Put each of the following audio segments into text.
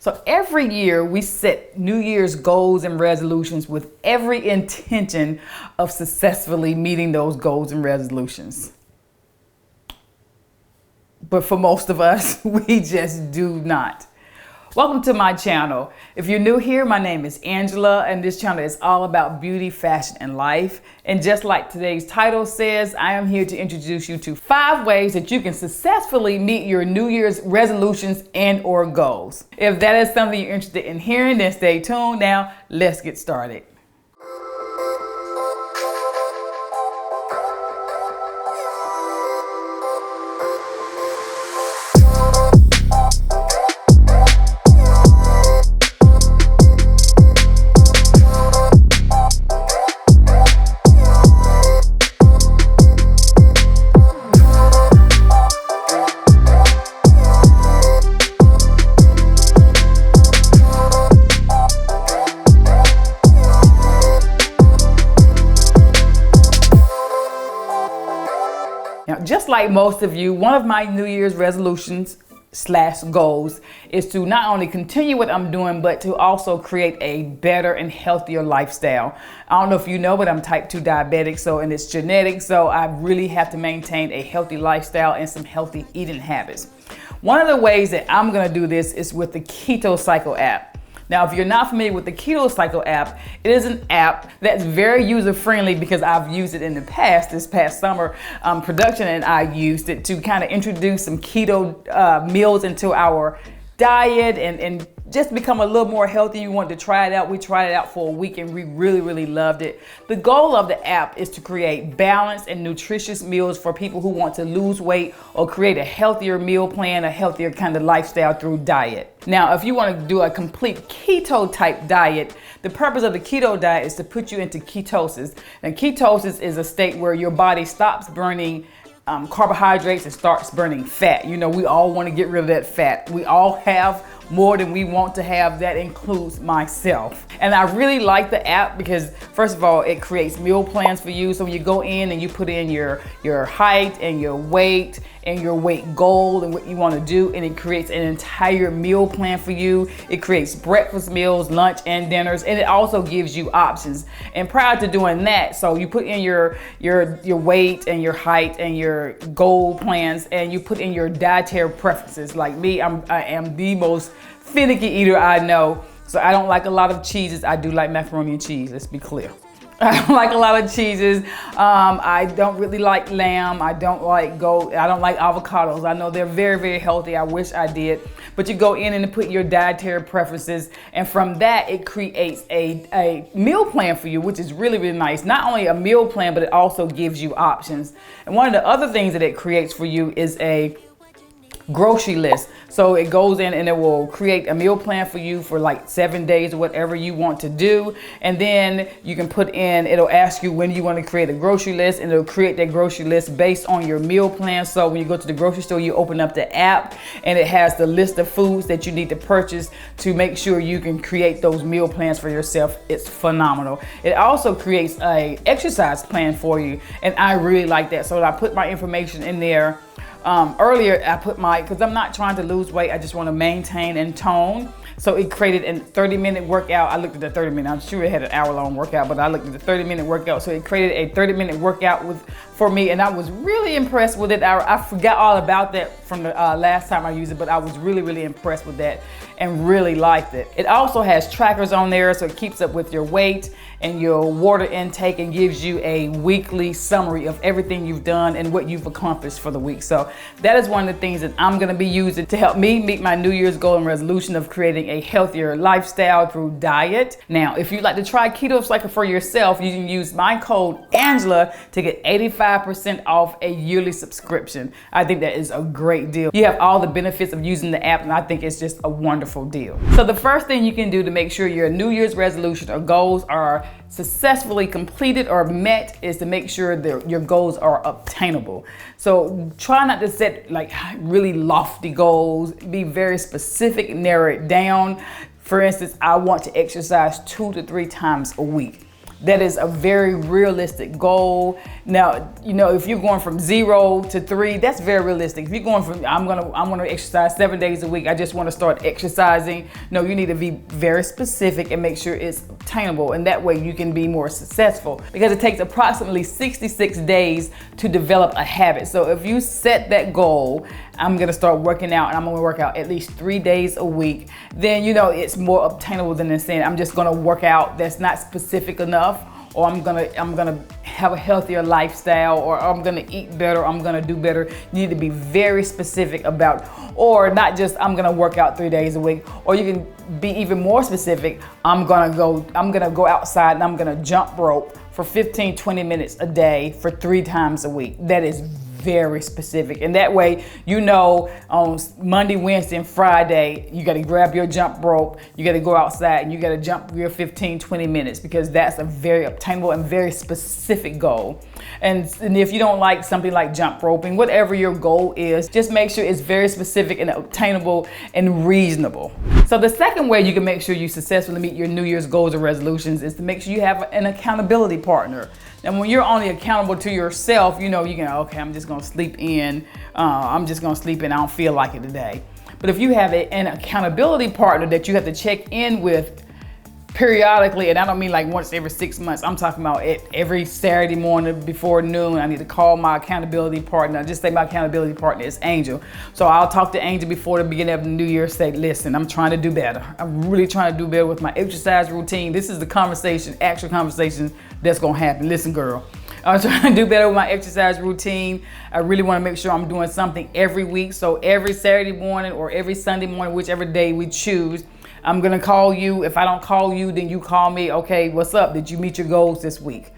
So every year we set New Year's goals and resolutions with every intention of successfully meeting those goals and resolutions. But for most of us, we just do not. Welcome to my channel. If you're new here, my name is Angela, and this channel is all about beauty, fashion, and life. And just like today's title says, I am here to introduce you to 5 ways that you can successfully meet your New Year's resolutions and or goals. If that is something you're interested in hearing, then stay tuned. Now, let's get started. Now, just like most of you, one of my New Year's resolutions / goals is to not only continue what I'm doing, but to also create a better and healthier lifestyle. I don't know if you know, but I'm type 2 diabetic, and it's genetic, so I really have to maintain a healthy lifestyle and some healthy eating habits. One of the ways that I'm gonna do this is with the Keto Cycle app. Now, if you're not familiar with the Keto Cycle app, it is an app that's very user-friendly because I've used it in the past. This past summer, production and I used it to kind of introduce some keto meals into our diet and just become a little more healthy. You want to try it out. We tried it out for a week and we really loved it. The goal of the app is to create balanced and nutritious meals for people who want to lose weight or create a healthier meal plan, a healthier kind of lifestyle through diet. Now, if you want to do a complete keto type diet, the purpose of the keto diet is to put you into ketosis. And ketosis is a state where your body stops burning carbohydrates and starts burning fat. You know, we all want to get rid of that fat. We all have more than we want to have. That includes myself. And I really like the app because, first of all, it creates meal plans for you. So when you go in and you put in your height and your weight goal and what you want to do, and it creates an entire meal plan for you. It creates breakfast meals, lunch, and dinners, and it also gives you options. And prior to doing that, so you put in your weight and your height and your goal plans, and you put in your dietary preferences. Like me, I am the most finicky eater I know, so I don't like a lot of cheeses. I do like macaroni and cheese, let's be clear. I don't like a lot of cheeses. I don't really like lamb. I don't like goat. I don't like avocados. I know they're very healthy. I wish I did. But you go in and put your dietary preferences, and from that it creates a meal plan for you, which is really nice. Not only a meal plan, but it also gives you options. And one of the other things that it creates for you is a grocery list. So it goes in and it will create a meal plan for you for like 7 days or whatever you want to do. And then you can put in, it'll ask you when you want to create a grocery list, and it'll create that grocery list based on your meal plan. So when you go to the grocery store, you open up the app and it has the list of foods that you need to purchase to make sure you can create those meal plans for yourself. It's phenomenal. It also creates a exercise plan for you, and I really like that. So I put my information in there. Earlier I put because I'm not trying to lose weight, I just want to maintain and tone. So it created a 30-minute workout. I looked at the 30-minute, I'm sure it had an hour-long workout, but I looked at the 30-minute workout. So it created a 30-minute workout for me, and I was really impressed with it. I forgot all about that from the last time I used it, but I was really impressed with that and really liked it. It also has trackers on there, so it keeps up with your weight and your water intake and gives you a weekly summary of everything you've done and what you've accomplished for the week. So that is one of the things that I'm gonna be using to help me meet my New Year's goal and resolution of creating a healthier lifestyle through diet. Now, if you'd like to try Keto Cycle for yourself, you can use my code Angela to get 85% off a yearly subscription. I think that is a great deal. You have all the benefits of using the app, and I think it's just a wonderful deal. So the first thing you can do to make sure your New Year's resolution or goals are successfully completed or met is to make sure that your goals are obtainable. So try not to set like really lofty goals. Be very specific, narrow it down. For instance, I want to exercise 2 to 3 times a week. That is a very realistic goal. Now, you know, if you're going from 0 to 3, that's very realistic. If you're going from, I'm gonna exercise 7 days a week, I just want to start exercising. No, you need to be very specific and make sure it's obtainable. And that way you can be more successful, because it takes approximately 66 days to develop a habit. So if you set that goal, I'm gonna start working out and I'm gonna work out at least 3 days a week, then you know it's more obtainable than saying I'm just gonna work out that's not specific enough, or I'm gonna have a healthier lifestyle, or I'm gonna eat better, I'm gonna do better. You need to be very specific about, or not just I'm gonna work out 3 days a week, or you can be even more specific. I'm gonna go outside and I'm gonna jump rope for 15-20 minutes a day for 3 times a week. That is very specific, and that way you know on Monday, Wednesday, and Friday you got to grab your jump rope, you got to go outside and you got to jump your 15-20 minutes, because that's a very obtainable and very specific goal. And if you don't like something like jump roping, whatever your goal is, just make sure it's very specific and obtainable and reasonable. So the second way you can make sure you successfully meet your New Year's goals or resolutions is to make sure you have an accountability partner. And when you're only accountable to yourself, you know, you can, okay, I'm just gonna sleep in. I don't feel like it today. But if you have an accountability partner that you have to check in with periodically, and I don't mean like once every 6 months, I'm talking about every Saturday morning before noon, I need to call my accountability partner. I just say my accountability partner is Angel. So I'll talk to Angel before the beginning of the new year, say, listen, I'm trying to do better. I'm really trying to do better with my exercise routine. This is the conversation, actual conversation that's gonna happen. Listen, girl, I'm trying to do better with my exercise routine. I really wanna make sure I'm doing something every week. So every Saturday morning or every Sunday morning, whichever day we choose, I'm gonna call you. If I don't call you, then you call me. Okay, what's up? Did you meet your goals this week?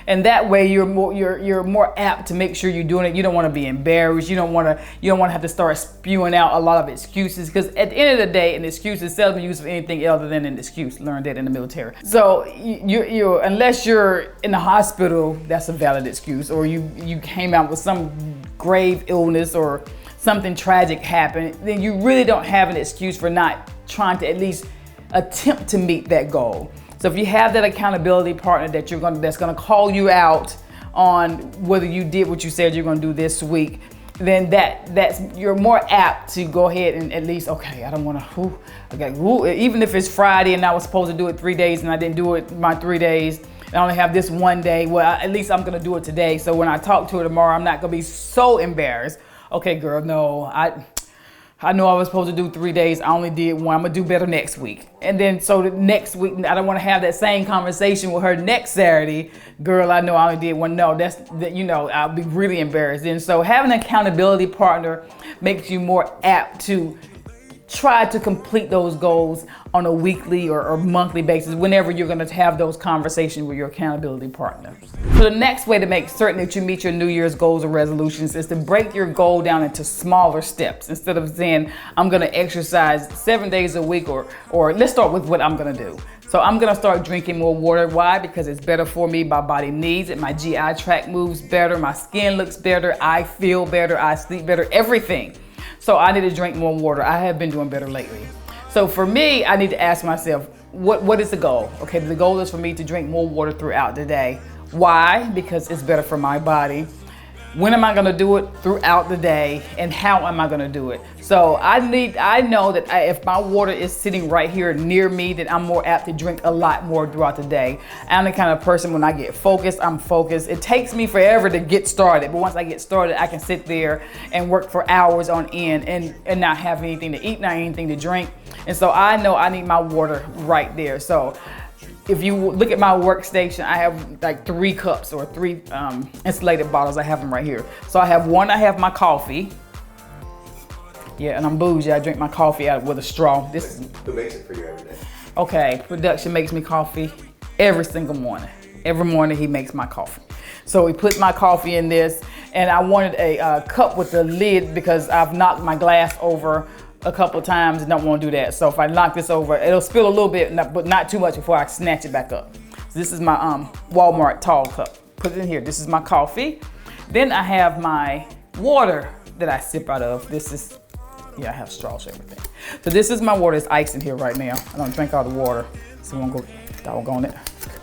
And that way you're more apt to make sure you're doing it. You don't want to be embarrassed. You don't want to have to start spewing out a lot of excuses, because at the end of the day, an excuse is seldom used for anything other than an excuse. Learned that in the military. So you unless you're in the hospital, that's a valid excuse, or you came out with some grave illness or something tragic happened, then you really don't have an excuse for not trying to at least attempt to meet that goal. So if you have that accountability partner that's gonna call you out on whether you did what you said you're gonna do this week, then you're more apt to go ahead and at least, okay, I don't wanna, even if it's Friday and I was supposed to do it 3 days and I didn't do it my 3 days, I only have this one day, well, at least I'm gonna do it today. So when I talk to her tomorrow, I'm not gonna be so embarrassed. Okay, girl, no, I know I was supposed to do 3 days. I only did one. I'm gonna do better next week. And then so the next week, I don't want to have that same conversation with her next Saturday. Girl, I know I only did one. No, I'll be really embarrassed. And so having an accountability partner makes you more apt to try to complete those goals on a weekly or monthly basis whenever you're going to have those conversations with your accountability partner. So the next way to make certain that you meet your New Year's goals or resolutions is to break your goal down into smaller steps. Instead of saying, I'm going to exercise 7 days a week, or let's start with what I'm going to do. So I'm going to start drinking more water. Why? Because it's better for me. My body needs it. My GI tract moves better. My skin looks better. I feel better. I sleep better. Everything. So I need to drink more water. I have been doing better lately. So for me, I need to ask myself, what is the goal? Okay, the goal is for me to drink more water throughout the day. Why? Because it's better for my body. When am I gonna do it? Throughout the day. And how am I gonna do it? So I know that if my water is sitting right here near me, then I'm more apt to drink a lot more throughout the day. I'm the kind of person, when I get focused, I'm focused. It takes me forever to get started, but once I get started, I can sit there and work for hours on end and not have anything to eat, not anything to drink. And so I know I need my water right there. So if you look at my workstation, I have like 3 cups or 3 insulated bottles. I have them right here. So I have have my coffee. Yeah, and I'm bougie. I drink my coffee out with a straw. Who makes it for you every day? Okay, production makes me coffee every single morning. Every morning he makes my coffee. So he put my coffee in this, and I wanted a cup with a lid because I've knocked my glass over a couple of times and don't want to do that. So if I knock this over, it'll spill a little bit, but not too much before I snatch it back up. So this is my Walmart tall cup. Put it in here. This is my coffee. Then I have my water that I sip out of. This is Yeah, I have straws for everything. So this is my water. It's ice in here right now. I don't drink all the water. So I'm gonna go doggone it.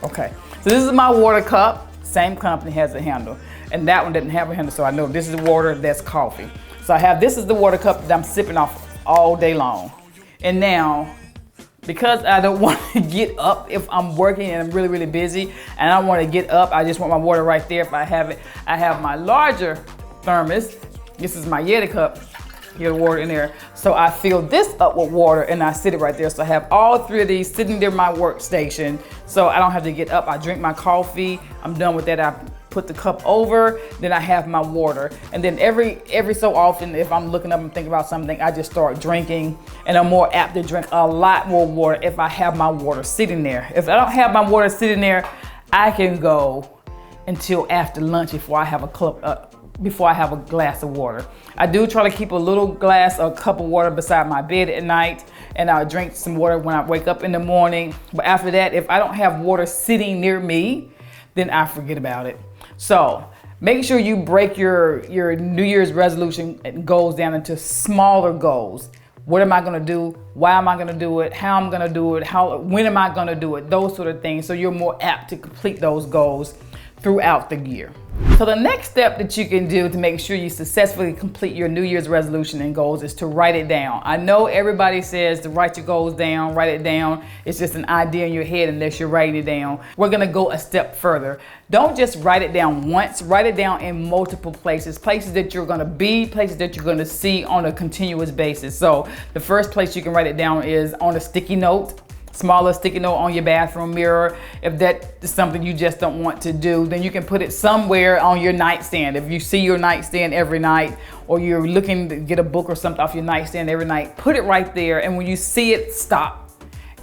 Okay. So this is my water cup. Same company has a handle. And that one didn't have a handle, so I know this is water, that's coffee. So I have, this is the water cup that I'm sipping off all day long. And now, because I don't want to get up if I'm working and I'm really, really busy, and I don't want to get up, I just want my water right there if I have it. I have my larger thermos. This is my Yeti cup. Get the water in there. So I fill this up with water and I sit it right there. So I have all three of these sitting near my workstation. So I don't have to get up. I drink my coffee. I'm done with that. I put the cup over, then I have my water. And then every so often, if I'm looking up and thinking about something, I just start drinking, and I'm more apt to drink a lot more water if I have my water sitting there. If I don't have my water sitting there, I can go until after lunch before I have a glass of water. I do try to keep a little glass or cup of water beside my bed at night, and I'll drink some water when I wake up in the morning. But after that, if I don't have water sitting near me, then I forget about it. So make sure you break your New Year's resolution goals down into smaller goals. What am I gonna do? Why am I gonna do it? How I'm gonna do it? When am I gonna do it? Those sort of things. So you're more apt to complete those goals throughout the year. So the next step that you can do to make sure you successfully complete your New Year's resolution and goals is to write it down. I know everybody says to write your goals down, write it down. It's just an idea in your head unless you're writing it down. We're gonna go a step further. Don't just write it down once, write it down in multiple places that you're gonna be, places that you're gonna see on a continuous basis. So the first place you can write it down is on a sticky note. Smaller sticky note on your bathroom mirror. If that is something you just don't want to do, then you can put it somewhere on your nightstand. If you see your nightstand every night, or you're looking to get a book or something off your nightstand every night, put it right there. And when you see it, stop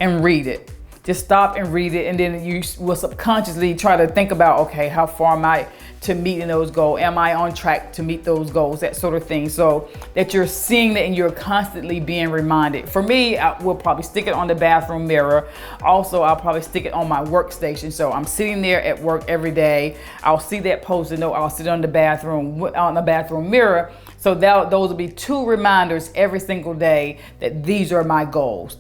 and read it. Just stop and read it, and then you will subconsciously try to think about, okay, how far am I to meeting those goals? Am I on track to meet those goals? That sort of thing. So that you're seeing that and you're constantly being reminded. For me, I will probably stick it on the bathroom mirror. Also, I'll probably stick it on my workstation. So I'm sitting there at work every day. I'll see that post-it note. I'll sit on the bathroom mirror. So those will be two reminders every single day that these are my goals.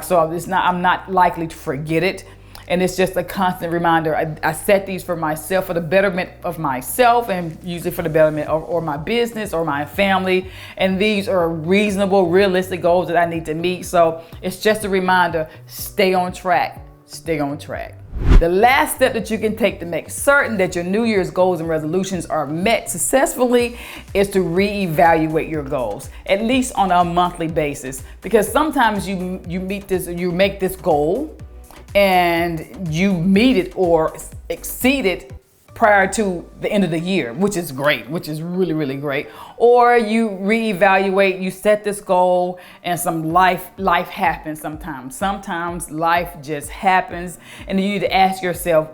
So I'm not likely to forget it. And it's just a constant reminder. I set these for myself, for the betterment of myself, and usually for the betterment of my business or my family. And these are reasonable, realistic goals that I need to meet. So it's just a reminder, stay on track, stay on track. The last step that you can take to make certain that your New Year's goals and resolutions are met successfully is to reevaluate your goals, at least on a monthly basis. Because sometimes you make this goal and you meet it or exceed it prior to the end of the year, which is great, which is really, really great. Or you reevaluate, you set this goal and some life happens sometimes. Sometimes life just happens and you need to ask yourself,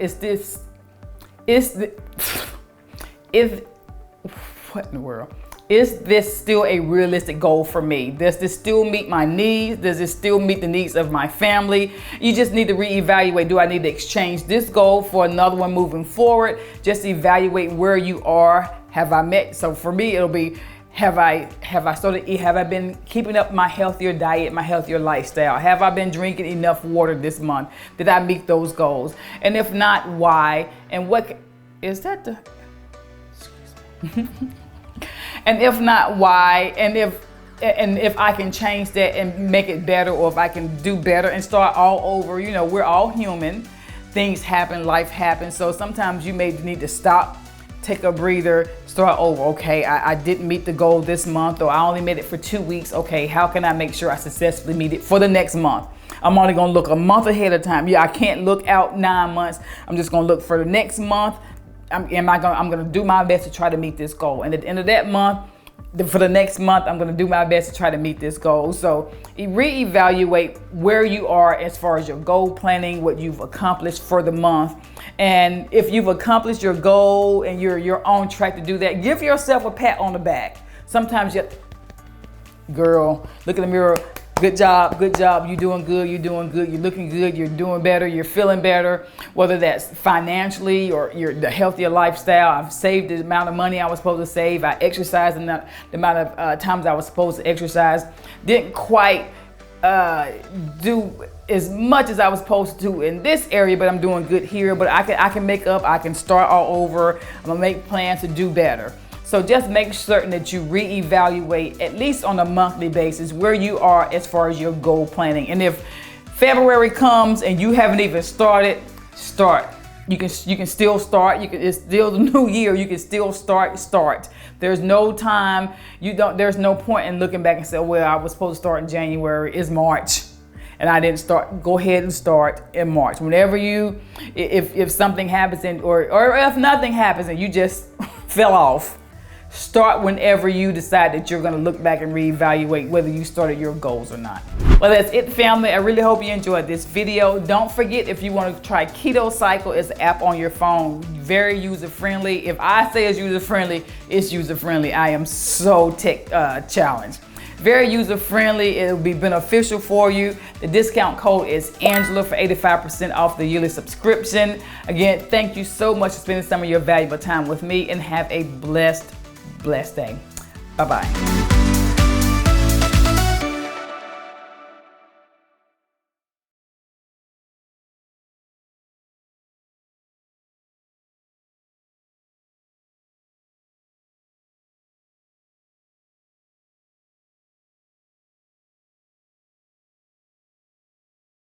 what in the world? Is this still a realistic goal for me? Does this still meet my needs? Does this still meet the needs of my family? You just need to reevaluate. Do I need to exchange this goal for another one moving forward? Just evaluate where you are. Have I met? So for me, it'll be, have I been keeping up my healthier diet, my healthier lifestyle? Have I been drinking enough water this month? Did I meet those goals? And if not, why? And what is that? Excuse me. And if not, why? And if I can change that and make it better, or if I can do better and start all over, we're all human. Things happen, life happens. So sometimes you may need to stop, take a breather, start over. Okay, I didn't meet the goal this month, or I only made it for 2 weeks. Okay, how can I make sure I successfully meet it for the next month? I'm only gonna look a month ahead of time. Yeah, I can't look out 9 months. I'm just gonna look for the next month. I'm gonna do my best to try to meet this goal. And at the end of that month, for the next month, I'm gonna do my best to try to meet this goal. So reevaluate where you are as far as your goal planning, what you've accomplished for the month. And if you've accomplished your goal and you're on track to do that, give yourself a pat on the back. Sometimes girl, look in the mirror, Good job, good job. You're doing good, you're doing good, you're looking good, you're doing better, you're feeling better, whether that's financially or the healthier lifestyle. I've saved the amount of money I was supposed to save. I exercised the amount of times I was supposed to exercise. Didn't quite do as much as I was supposed to in this area, but I'm doing good here. But I can make up, I can start all over. I'm gonna make plans to do better. So just make certain that you reevaluate at least on a monthly basis where you are as far as your goal planning. And if February comes and you haven't even started, start. You can still start. It's still the new year. You can still start. There's no time. There's no point in looking back and say, well, I was supposed to start in January. It's March and I didn't start. Go ahead and start in March. Whenever if something happens or if nothing happens and you just fell off, start whenever you decide that you're going to look back and reevaluate whether you started your goals or not. Well, that's it, family. I really hope you enjoyed this video. Don't forget, if you want to try Keto Cycle, it's an app on your phone. Very user-friendly. If I say it's user-friendly, it's user-friendly. I am so tech challenged. Very user-friendly. It'll be beneficial for you. The discount code is Angela for 85% off the yearly subscription. Again, thank you so much for spending some of your valuable time with me, and have a blessed day. Bye-bye.